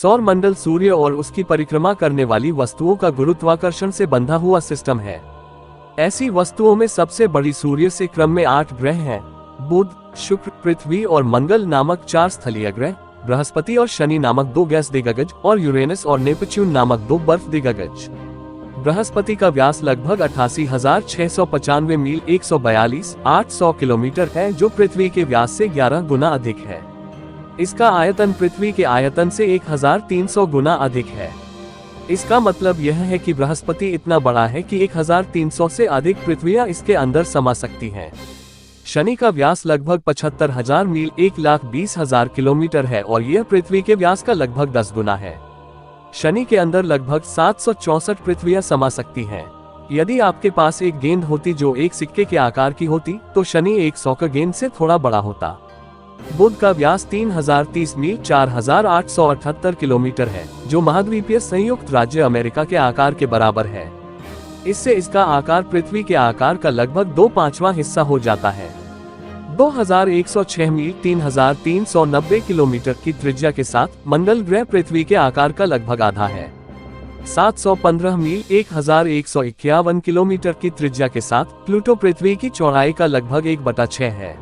सौर मंडल सूर्य और उसकी परिक्रमा करने वाली वस्तुओं का गुरुत्वाकर्षण से बंधा हुआ सिस्टम है। ऐसी वस्तुओं में सबसे बड़ी सूर्य से क्रम में 8 ग्रह हैं। बुध, शुक्र, पृथ्वी और मंगल नामक 4 स्थलीय ग्रह, बृहस्पति और शनि नामक 2 गैस दिग्गज और यूरेनस और नेपच्यून नामक 2 बर्फ दिग्गज। बृहस्पति का व्यास लगभग 88,695 मील 142,800 किलोमीटर है, जो पृथ्वी के व्यास से 11 गुना अधिक है। इसका आयतन पृथ्वी के आयतन से 1300 गुना अधिक है। इसका मतलब यह है कि बृहस्पति इतना बड़ा है कि 1300 से अधिक पृथ्वियां इसके अंदर समा सकती हैं। शनि का व्यास लगभग 75,000 मील 1,20,000 किलोमीटर है और यह पृथ्वी के व्यास का लगभग 10 गुना है। शनि के अंदर लगभग 764 पृथ्वियां समा सकती हैं। यदि आपके पास एक गेंद होती जो एक सिक्के के आकार की होती, तो शनि 100 का गेंद से थोड़ा बड़ा होता। बुध का व्यास 3030 मील 4878 किलोमीटर है, जो महाद्वीपीय संयुक्त राज्य अमेरिका के आकार के बराबर है। इससे इसका आकार पृथ्वी के आकार का लगभग 2/5वां हिस्सा हो जाता है। 2106 मील 3390 किलोमीटर की त्रिज्या के साथ मंगल ग्रह पृथ्वी के आकार का लगभग आधा है। 715 मील 1151 किलोमीटर की त्रिज्या के साथ प्लूटो पृथ्वी की चौड़ाई का लगभग 1/6 है।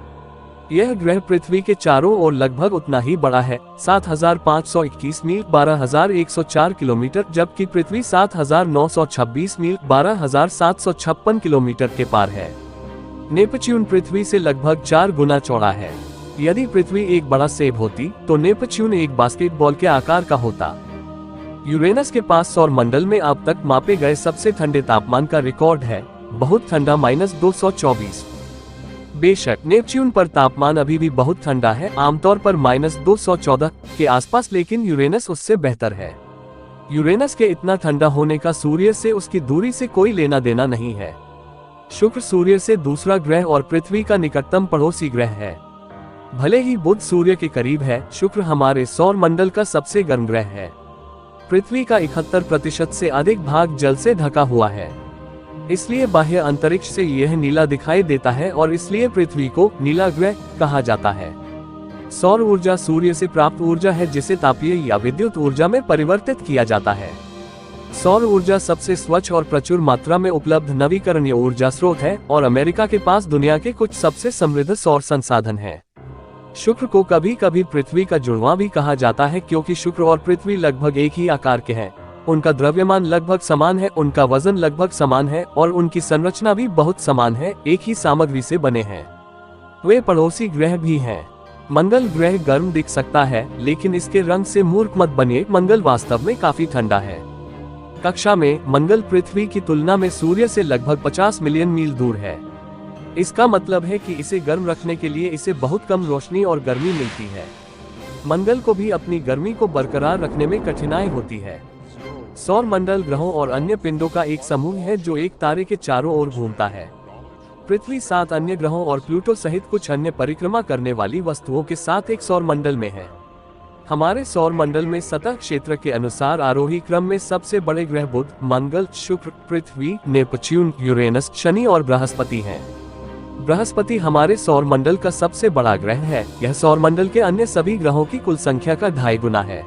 यह ग्रह पृथ्वी के चारों ओर लगभग उतना ही बड़ा है, 7521 मील 12104 किलोमीटर, जबकि पृथ्वी 7926 मील 12756 किलोमीटर के पार है। नेपच्यून पृथ्वी से लगभग 4 गुना चौड़ा है। यदि पृथ्वी एक बड़ा सेब होती, तो नेपच्यून एक बास्केटबॉल के आकार का होता। यूरेनस के पास सौर मंडल में अब तक मापे गए सबसे ठंडे तापमान का रिकॉर्ड है, बहुत ठंडा -224। बेशक नेपच्यून पर तापमान अभी भी बहुत ठंडा है, आमतौर पर -214 के आसपास, लेकिन यूरेनस उससे बेहतर है। यूरेनस के इतना ठंडा होने का सूर्य से उसकी दूरी से कोई लेना देना नहीं है। शुक्र सूर्य से दूसरा ग्रह और पृथ्वी का निकटतम पड़ोसी ग्रह है। भले ही बुध सूर्य के करीब है, शुक्र हमारे सौर मंडल का सबसे गर्म ग्रह है। पृथ्वी का 71% से अधिक भाग जल से ढका हुआ है, इसलिए बाह्य अंतरिक्ष से यह नीला दिखाई देता है और इसलिए पृथ्वी को नीला ग्रह कहा जाता है। सौर ऊर्जा सूर्य से प्राप्त ऊर्जा है, जिसे तापीय या विद्युत ऊर्जा में परिवर्तित किया जाता है। सौर ऊर्जा सबसे स्वच्छ और प्रचुर मात्रा में उपलब्ध नवीकरणीय ऊर्जा स्रोत है और अमेरिका के पास दुनिया के कुछ सबसे समृद्ध सौर संसाधन हैं। शुक्र को कभी कभी पृथ्वी का जुड़वां भी कहा जाता है, क्योंकि शुक्र और पृथ्वी लगभग एक ही आकार के हैं। उनका द्रव्यमान लगभग समान है, उनका वजन लगभग समान है और उनकी संरचना भी बहुत समान है, एक ही सामग्री से बने हैं। वे पड़ोसी ग्रह भी हैं। मंगल ग्रह गर्म दिख सकता है, लेकिन इसके रंग से मूर्ख मत बनिए, मंगल वास्तव में काफी ठंडा है। कक्षा में मंगल पृथ्वी की तुलना में सूर्य से लगभग 50 मिलियन मील दूर है। इसका मतलब है कि इसे गर्म रखने के लिए इसे बहुत कम रोशनी और गर्मी मिलती है। मंगल को भी अपनी गर्मी को बरकरार रखने में कठिनाई होती है। सौर मंडल ग्रहों और अन्य पिंडों का एक समूह है जो एक तारे के चारों ओर घूमता है। पृथ्वी 7 अन्य ग्रहों और प्लूटो सहित कुछ अन्य परिक्रमा करने वाली वस्तुओं के साथ एक सौर मंडल में है। हमारे सौर मंडल में सतह क्षेत्र के अनुसार आरोही क्रम में सबसे बड़े ग्रह बुध, मंगल, शुक्र, पृथ्वी, नेपच्यून, यूरेनस, शनि और बृहस्पति हैं। बृहस्पति हमारे सौर मंडल का सबसे बड़ा ग्रह है। यह सौर मंडल के अन्य सभी ग्रहों की कुल संख्या का 2.5 गुना है।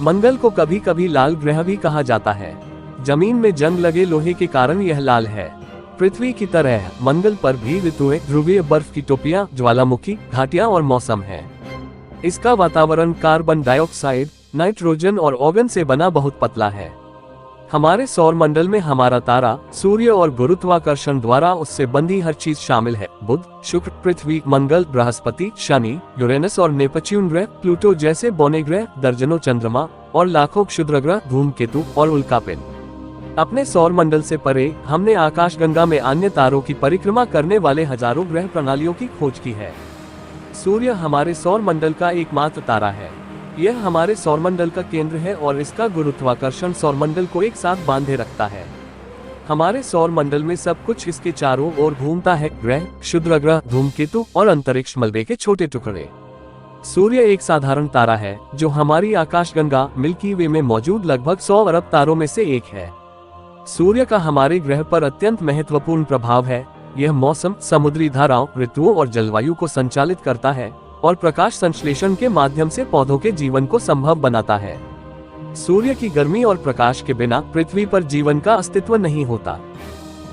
मंगल को कभी कभी लाल ग्रह भी कहा जाता है। जमीन में जंग लगे लोहे के कारण यह लाल है। पृथ्वी की तरह मंगल पर भी ऋतुएं, ध्रुवीय बर्फ की टोपियां, ज्वालामुखी, घाटियां और मौसम है। इसका वातावरण कार्बन डाइऑक्साइड, नाइट्रोजन और ऑक्सीजन से बना बहुत पतला है। हमारे सौर मंडल में हमारा तारा, सूर्य और गुरुत्वाकर्षण द्वारा उससे बंधी हर चीज शामिल है। बुध, शुक्र, पृथ्वी, मंगल, बृहस्पति, शनि, यूरेनस और नेपच्यून ग्रह, प्लूटो जैसे बौने ग्रह, दर्जनों चंद्रमा और लाखों क्षुद्र ग्रह, धूमकेतु और उल्कापिंड। अपने सौर मंडल से परे हमने आकाशगंगा में अन्य तारों की परिक्रमा करने वाले हजारों ग्रह प्रणालियों की खोज की है। सूर्य हमारे सौर मंडल का एकमात्र तारा है। यह हमारे सौरमंडल का केंद्र है और इसका गुरुत्वाकर्षण सौरमंडल को एक साथ बांधे रखता है। हमारे सौरमंडल में सब कुछ इसके चारों ओर घूमता है, ग्रह, क्षुद्र ग्रह, धूमकेतु और अंतरिक्ष मलबे के छोटे टुकड़े। सूर्य एक साधारण तारा है जो हमारी आकाशगंगा मिल्की वे में मौजूद लगभग 100 अरब तारों में से एक है। सूर्य का हमारे ग्रह पर अत्यंत महत्वपूर्ण प्रभाव है। यह मौसम, समुद्री धाराओं, ऋतुओं और जलवायु को संचालित करता है और प्रकाश संश्लेषण के माध्यम से पौधों के जीवन को संभव बनाता है। सूर्य की गर्मी और प्रकाश के बिना पृथ्वी पर जीवन का अस्तित्व नहीं होता।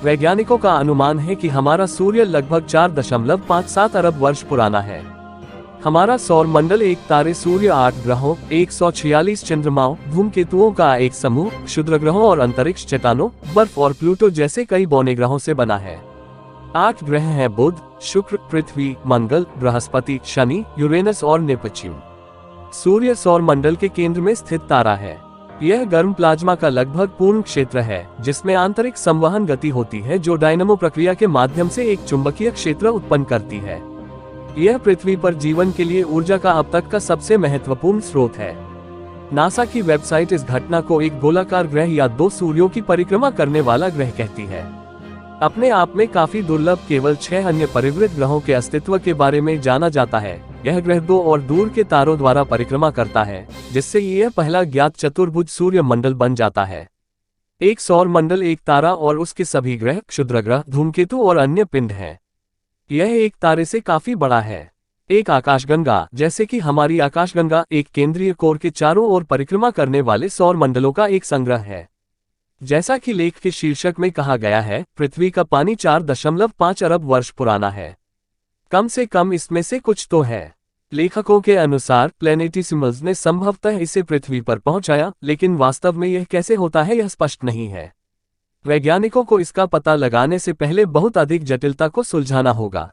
वैज्ञानिकों का अनुमान है कि हमारा सूर्य लगभग 4.57 अरब वर्ष पुराना है। हमारा सौर मंडल एक तारे सूर्य 8 ग्रहों, 146 चंद्रमाओं, धूमकेतुओं का एक समूह, क्षुद्र ग्रहों और अंतरिक्ष चट्टानों, बर्फ और प्लूटो जैसे कई बौने ग्रहों से बना है। 8 ग्रह हैं बुध, शुक्र, पृथ्वी, मंगल, बृहस्पति, शनि, यूरेनस और नेपच्यून। सूर्य सौर मंडल के केंद्र में स्थित तारा है। यह गर्म प्लाज्मा का लगभग पूर्ण क्षेत्र है, जिसमें आंतरिक संवहन गति होती है जो डायनामो प्रक्रिया के माध्यम से एक चुंबकीय क्षेत्र उत्पन्न करती है। यह पृथ्वी पर जीवन के लिए ऊर्जा का अब तक का सबसे महत्वपूर्ण स्रोत है। नासा की वेबसाइट इस घटना को एक गोलाकार ग्रह या 2 सूर्यों की परिक्रमा करने वाला ग्रह कहती है। अपने आप में काफी दुर्लभ केवल 6 अन्य परिवृत ग्रहों के अस्तित्व के बारे में जाना जाता है। यह ग्रह 2 और दूर के तारों द्वारा परिक्रमा करता है, जिससे यह पहला ज्ञात चतुर्भुज सूर्य मंडल बन जाता है। एक सौर मंडल एक तारा और उसके सभी ग्रह, क्षुद्र ग्रह, धूमकेतु और अन्य पिंड हैं। यह एक तारे से काफी बड़ा है। एक आकाशगंगा, जैसे कि हमारी आकाशगंगा, एक केंद्रीय कोर के चारों ओर परिक्रमा करने वाले सौर मंडलों का एक संग्रह है। जैसा कि लेख के शीर्षक में कहा गया है, पृथ्वी का पानी 4.5 अरब वर्ष पुराना है। कम से कम इसमें से कुछ तो है। लेखकों के अनुसार प्लैनेटिसिमल्स ने संभवतः इसे पृथ्वी पर पहुंचाया, लेकिन वास्तव में यह कैसे होता है यह स्पष्ट नहीं है। वैज्ञानिकों को इसका पता लगाने से पहले बहुत अधिक जटिलता को सुलझाना होगा।